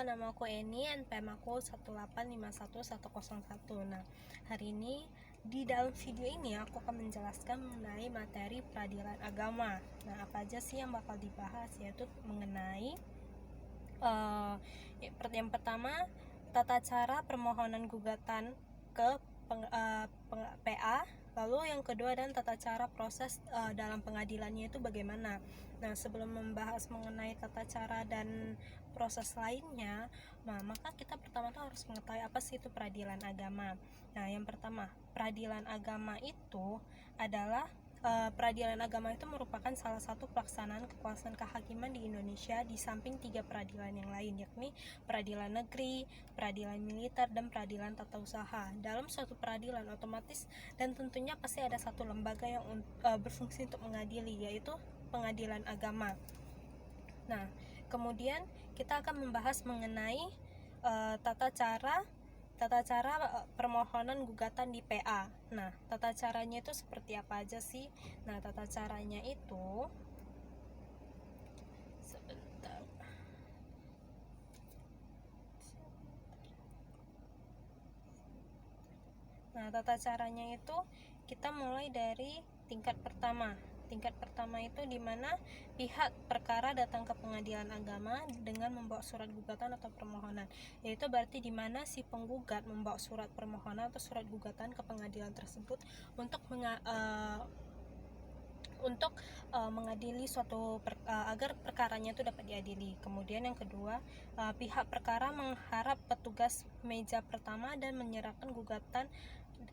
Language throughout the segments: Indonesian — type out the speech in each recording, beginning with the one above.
nama aku Eni, NPM aku 1851101. Nah, hari ini di dalam video ini aku akan menjelaskan mengenai materi peradilan agama. Nah, apa aja sih yang bakal dibahas, yaitu mengenai yang pertama, tata cara permohonan gugatan ke PA. Lalu yang kedua, dan tata cara proses dalam pengadilannya itu bagaimana. Nah, sebelum membahas mengenai tata cara dan proses lainnya, maka kita pertama harus mengetahui apa sih itu peradilan agama. Nah, yang pertama, peradilan agama itu adalah peradilan agama itu merupakan salah satu pelaksanaan kekuasaan kehakiman di Indonesia di samping 3 peradilan yang lain, yakni peradilan negeri, peradilan militer, dan peradilan tata usaha. Dalam suatu peradilan otomatis dan tentunya pasti ada satu lembaga yang berfungsi untuk mengadili, yaitu pengadilan agama. Nah, kemudian kita akan membahas mengenai tata cara permohonan gugatan di PA. Nah, tata caranya itu seperti apa aja sih? Nah, tata caranya itu sebentar. Nah, tata caranya itu kita mulai dari tingkat pertama. Tingkat pertama itu di mana pihak perkara datang ke pengadilan agama dengan membawa surat gugatan atau permohonan. Yaitu berarti di mana si penggugat membawa surat permohonan atau surat gugatan ke pengadilan tersebut untuk mengadili suatu agar perkaranya itu dapat diadili. Kemudian yang kedua, pihak perkara mengharap petugas meja pertama dan menyerahkan gugatan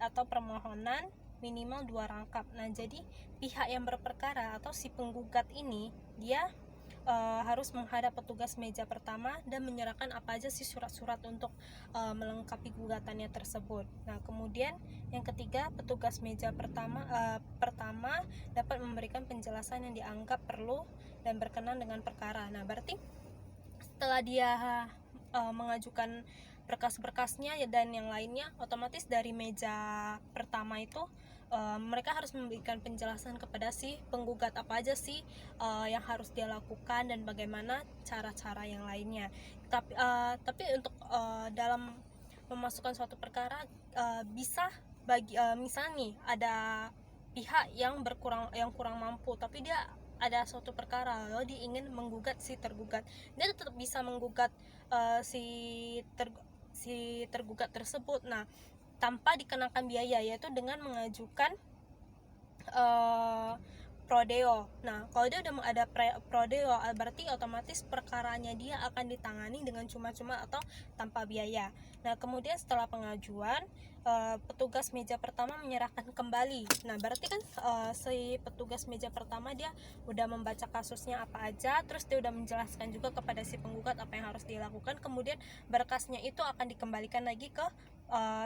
atau permohonan minimal 2 rangkap. Nah, jadi pihak yang berperkara atau si penggugat ini dia harus menghadap petugas meja pertama dan menyerahkan apa aja sih surat-surat untuk melengkapi gugatannya tersebut. Nah, kemudian yang ketiga, petugas meja pertama dapat memberikan penjelasan yang dianggap perlu dan berkenan dengan perkara. Nah, berarti setelah dia mengajukan berkas-berkasnya dan yang lainnya, otomatis dari meja pertama itu mereka harus memberikan penjelasan kepada si penggugat apa aja sih yang harus dia lakukan dan bagaimana cara-cara yang lainnya. Tapi untuk dalam memasukkan suatu perkara bisa bagi misalnya nih ada pihak yang kurang mampu, tapi dia ada suatu perkara lalu dia ingin menggugat si tergugat, dia tetap bisa menggugat si tergugat tersebut. Nah, tanpa dikenakan biaya, yaitu dengan mengajukan prodeo. Nah, kalau dia udah ada prodeo, berarti otomatis perkaranya dia akan ditangani dengan cuma-cuma atau tanpa biaya. Nah, kemudian setelah pengajuan, petugas meja pertama menyerahkan kembali. Nah, berarti kan si petugas meja pertama dia udah membaca kasusnya apa aja, terus dia udah menjelaskan juga kepada si penggugat apa yang harus dilakukan. Kemudian berkasnya itu akan dikembalikan lagi ke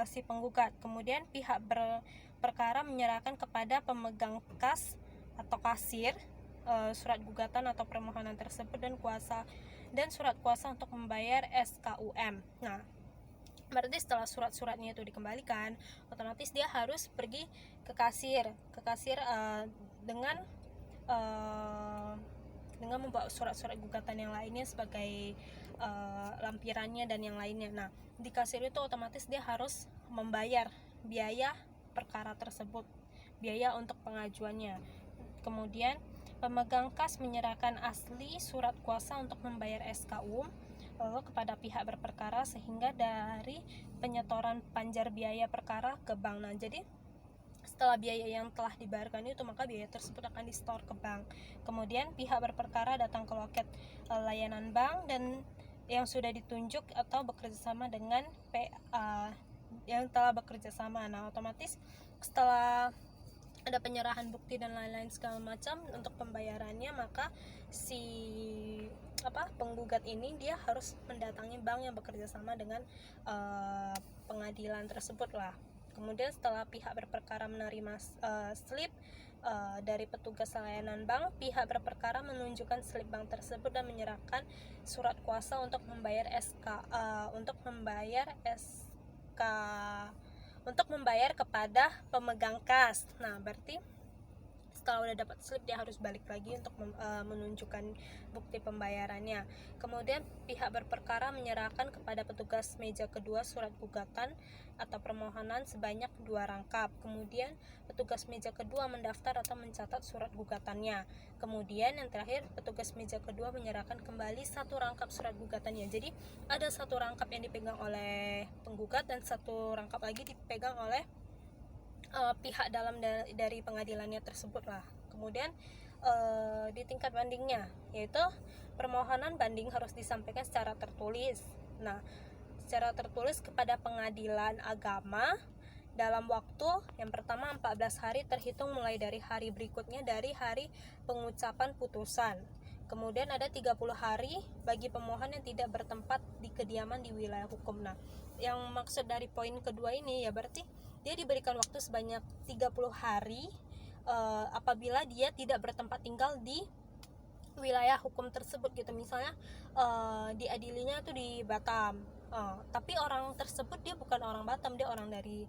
si penggugat. Kemudian pihak berperkara menyerahkan kepada pemegang kas atau kasir surat gugatan atau permohonan tersebut dan surat kuasa untuk membayar SKUM. Nah, berarti setelah surat-suratnya itu dikembalikan, otomatis dia harus pergi ke kasir dengan membawa surat-surat gugatan yang lainnya sebagai lampirannya dan yang lainnya. Nah, di kasir itu otomatis dia harus membayar biaya perkara tersebut, biaya untuk pengajuannya. Kemudian pemegang kas menyerahkan asli surat kuasa untuk membayar SKU lalu kepada pihak berperkara sehingga dari penyetoran panjar biaya perkara ke bank. Nah, jadi setelah biaya yang telah dibayarkan itu, maka biaya tersebut akan di-store ke bank. Kemudian pihak berperkara datang ke loket layanan bank dan yang sudah ditunjuk atau bekerjasama dengan PA yang telah bekerjasama. Nah, otomatis setelah ada penyerahan bukti dan lain-lain segala macam untuk pembayarannya, maka si penggugat ini dia harus mendatangi bank yang bekerja sama dengan pengadilan tersebut lah. Kemudian setelah pihak berperkara menerima slip dari petugas layanan bank, pihak berperkara menunjukkan slip bank tersebut dan menyerahkan surat kuasa untuk membayar untuk membayar kepada pemegang kas. Nah, berarti setelah udah dapat slip dia harus balik lagi untuk menunjukkan bukti pembayarannya. Kemudian pihak berperkara menyerahkan kepada petugas meja kedua surat gugatan atau permohonan sebanyak 2 rangkap. Kemudian petugas meja kedua mendaftar atau mencatat surat gugatannya. Kemudian yang terakhir, petugas meja kedua menyerahkan kembali 1 rangkap surat gugatannya. Jadi ada 1 rangkap yang dipegang oleh penggugat dan 1 rangkap lagi dipegang oleh pihak dalam dari pengadilannya tersebut lah. Kemudian di tingkat bandingnya, yaitu permohonan banding harus disampaikan secara tertulis. Nah, secara tertulis kepada pengadilan agama dalam waktu yang pertama 14 hari terhitung mulai dari hari berikutnya dari hari pengucapan putusan. Kemudian ada 30 hari bagi pemohon yang tidak bertempat di kediaman di wilayah hukum. Nah, yang maksud dari poin kedua ini ya berarti dia diberikan waktu sebanyak 30 hari apabila dia tidak bertempat tinggal di wilayah hukum tersebut gitu. Misalnya diadilinya itu di Batam, tapi orang tersebut dia bukan orang Batam, dia orang dari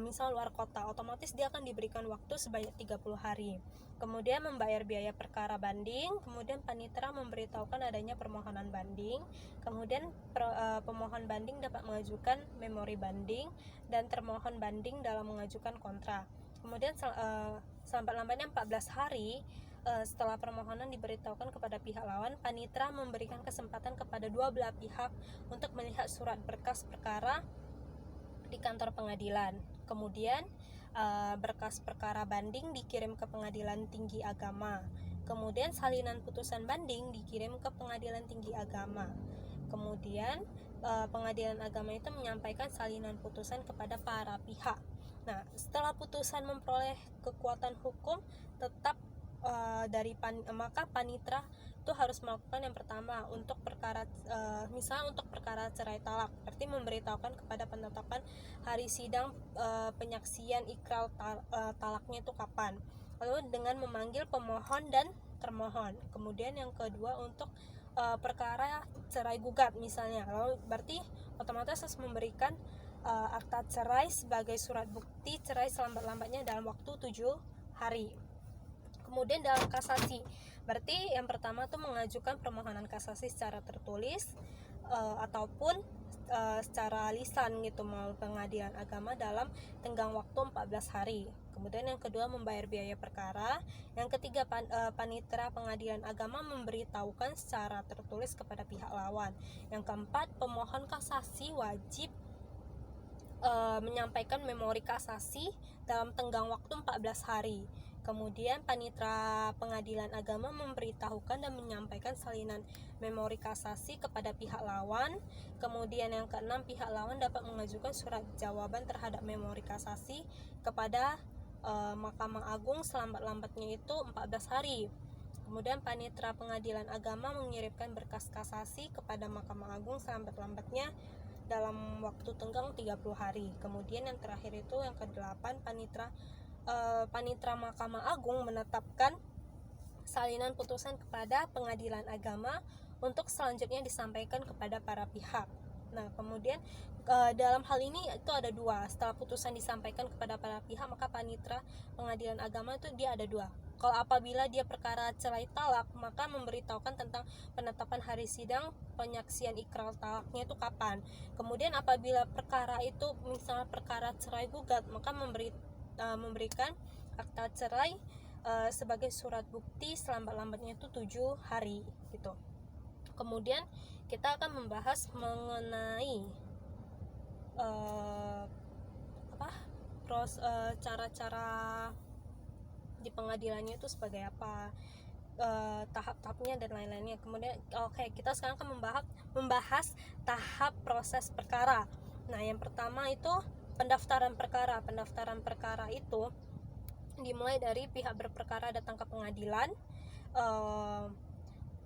misal luar kota, otomatis dia akan diberikan waktu sebanyak 30 hari. Kemudian membayar biaya perkara banding, kemudian panitera memberitahukan adanya permohonan banding, kemudian pemohon banding dapat mengajukan memori banding dan termohon banding dalam mengajukan kontra. Kemudian selambat-lambatnya 14 hari setelah permohonan diberitahukan kepada pihak lawan, panitera memberikan kesempatan kepada dua belah pihak untuk melihat surat berkas perkara di kantor pengadilan. Kemudian berkas perkara banding dikirim ke Pengadilan Tinggi Agama. Kemudian salinan putusan banding dikirim ke Pengadilan Tinggi Agama. Kemudian Pengadilan Agama itu menyampaikan salinan putusan kepada para pihak. Nah, setelah putusan memperoleh kekuatan hukum tetap maka panitera itu harus melakukan yang pertama untuk perkara misalnya untuk perkara cerai talak, berarti memberitahukan kepada penetapan hari sidang penyaksian ikrar talaknya itu kapan, lalu dengan memanggil pemohon dan termohon. Kemudian yang kedua untuk perkara cerai gugat misalnya, lalu berarti otomatis harus memberikan akta cerai sebagai surat bukti cerai selambat-lambatnya dalam waktu 7 hari. Kemudian dalam kasasi, berarti yang pertama tuh mengajukan permohonan kasasi secara tertulis ataupun secara lisan gitu mau Pengadilan Agama dalam tenggang waktu 14 hari. Kemudian yang kedua membayar biaya perkara. Yang ketiga panitera Pengadilan Agama memberitahukan secara tertulis kepada pihak lawan. Yang keempat pemohon kasasi wajib menyampaikan memori kasasi dalam tenggang waktu 14 hari. Kemudian panitera Pengadilan Agama memberitahukan dan menyampaikan salinan memori kasasi kepada pihak lawan. Kemudian yang keenam, pihak lawan dapat mengajukan surat jawaban terhadap memori kasasi kepada Mahkamah Agung selambat-lambatnya itu 14 hari. Kemudian panitera Pengadilan Agama mengirimkan berkas kasasi kepada Mahkamah Agung selambat-lambatnya dalam waktu tenggang 30 hari. Kemudian yang terakhir itu yang ke-8, panitera Mahkamah Agung menetapkan salinan putusan kepada Pengadilan Agama untuk selanjutnya disampaikan kepada para pihak. Nah, kemudian dalam hal ini itu ada 2. Setelah putusan disampaikan kepada para pihak, maka panitera Pengadilan Agama itu dia ada 2. Kalau apabila dia perkara cerai talak, maka memberitahukan tentang penetapan hari sidang penyaksian ikrar talaknya itu kapan. Kemudian apabila perkara itu misalnya perkara cerai gugat, maka memberikan akta cerai sebagai surat bukti selambat-lambatnya itu 7 hari gitu. Kemudian kita akan membahas mengenai cara-cara di pengadilannya itu sebagai apa, tahap-tahapnya dan lain-lainnya. Kemudian kita sekarang akan membahas tahap proses perkara. Nah, yang pertama itu pendaftaran perkara. Pendaftaran perkara itu dimulai dari pihak berperkara datang ke pengadilan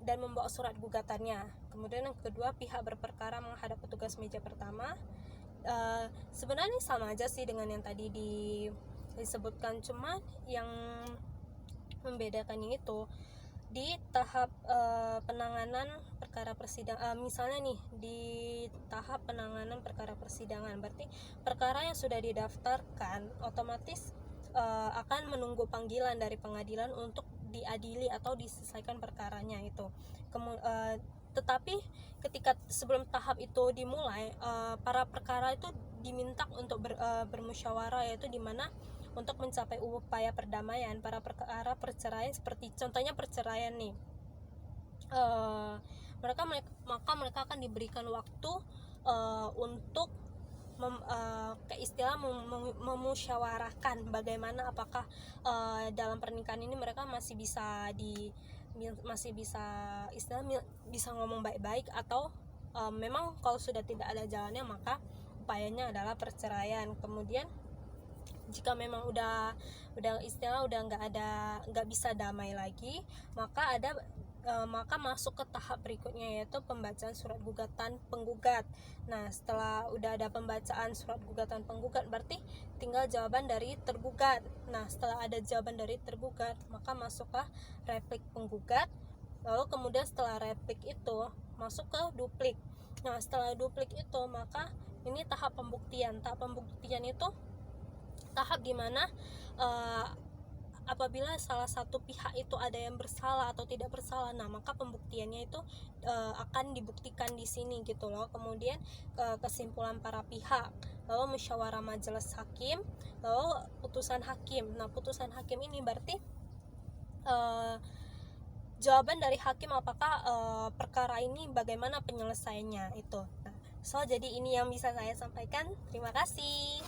dan membawa surat gugatannya. Kemudian yang kedua, pihak berperkara menghadap petugas meja pertama. Sebenarnya sama aja sih dengan yang tadi disebutkan, cuma yang membedakannya itu di tahap penanganan perkara persidangan. Misalnya nih di tahap penanganan perkara persidangan, berarti perkara yang sudah didaftarkan otomatis akan menunggu panggilan dari pengadilan untuk diadili atau diselesaikan perkaranya itu. Tetapi ketika sebelum tahap itu dimulai, para perkara itu diminta untuk bermusyawarah, yaitu dimana untuk mencapai upaya perdamaian. Para perkara perceraian seperti contohnya perceraian nih, mereka akan diberikan waktu untuk memusyawarahkan bagaimana apakah dalam pernikahan ini mereka masih bisa bisa ngomong baik-baik, atau memang kalau sudah tidak ada jalannya maka upayanya adalah perceraian. Kemudian jika memang udah nggak bisa damai lagi, maka masuk ke tahap berikutnya, yaitu pembacaan surat gugatan penggugat. Nah, setelah udah ada pembacaan surat gugatan penggugat, berarti tinggal jawaban dari tergugat. Nah, setelah ada jawaban dari tergugat, maka masuklah replik penggugat. Lalu kemudian setelah replik itu masuk ke duplik. Nah, setelah duplik itu maka ini tahap pembuktian. Tahap pembuktian itu tahap dimana apabila salah satu pihak itu ada yang bersalah atau tidak bersalah, nah maka pembuktiannya itu akan dibuktikan di sini gitu loh. Kemudian kesimpulan para pihak, lalu musyawarah majelis hakim, lalu putusan hakim. Nah, putusan hakim ini berarti jawaban dari hakim apakah perkara ini bagaimana penyelesaiannya itu. Nah, jadi ini yang bisa saya sampaikan. Terima kasih.